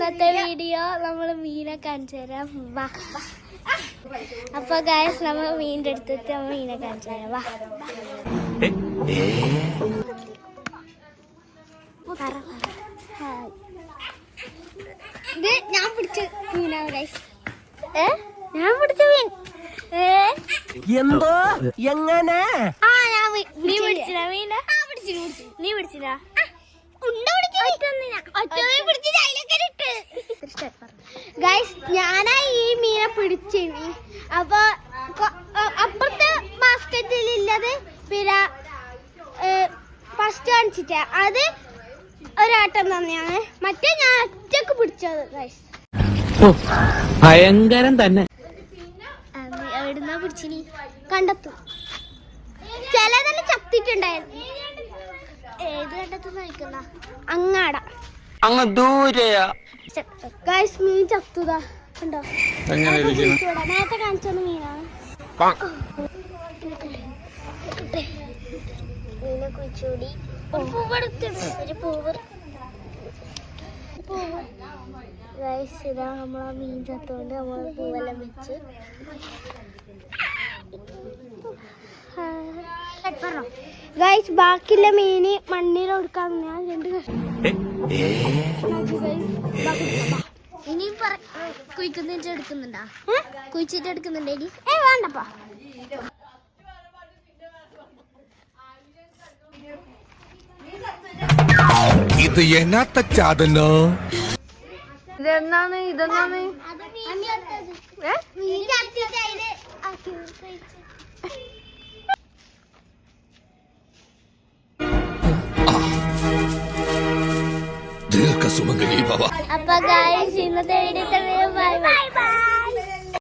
ഇന്നത്തെ വീഡിയോ നമ്മൾ മീനെ കാണിച്ചു തരാം. വാ. അപ്പൊ ഗൈസ് നമ്മൾ മീനിന്റെ അടുത്തെത്തി നമ്മൾ മീനെ കാണിച്ചു തരാം. വാ. ഇത് ഞാൻ പിടിച്ച മീനാണ് ഗൈസ്. ഞാൻ പിടിച്ച മീൻ. എന്തോ എങ്ങനെ? നീ പിടിച്ചില്ല മീനെ? നീ പിടിച്ചില്ല? ഗൈസ് ഞാനാ ഈ മീനെ പിടിച്ചിനി. അപ്പൊ അപ്പുറത്തെ ബാസ്കറ്റിലുള്ളത് പിന്നെ ഫസ്റ്റ് കാണിച്ചിട്ടേ അത് ഒരാട്ടം തന്നെയാണ്. മറ്റേ ഞാൻ ഒറ്റക്ക് പിടിച്ചത് ഗൈസ്. ഭയങ്കരം തന്നെ. എവിടുന്നാ പിടിച്ചിനി? കണ്ടെത്തും. ചിലതെല്ലാം ചത്തിട്ടുണ്ടായിരുന്നു. ഏത് കണ്ടെത്തുന്ന കഴിക്കുന്ന അങ്ങാട അങ്ങ് ദൂരെയാ ഗൈസ്. മീൻ ചത്തുതാ കണ്ടോ? നേരത്തെ കാണിച്ചത് മീനാണ്. മീനെ കുഴിച്ചുകൂടി ഒരു പൂവ് ഗൈസ്. ഇതാ നമ്മളാ മീൻ ചത്തോണ്ട് നമ്മൾ പൂവെല്ലാം വെച്ച് ഗൈസ്. ബാക്കിയുള്ള മീന് മണ്ണിൽ കൊടുക്കാൻ ഞാൻ 2 കഷ്ണം ഇനി കുഴിക്കുന്നിട്ട് എടുക്കുന്നുണ്ടാ? കുഴിച്ചിട്ട് എടുക്കുന്നുണ്ടെങ്കിൽ വേണ്ടപ്പാ. ഇത് എന്നാത്ത ചാതനോ? ഇതെന്നാണ്? ഇതെന്നാണ്? ദീർഘസുമംഗലി ഭവ. അപ്പൊ ഗൈസ് ഇന്നത്തെ വീഡിയോ ബൈ ബൈ.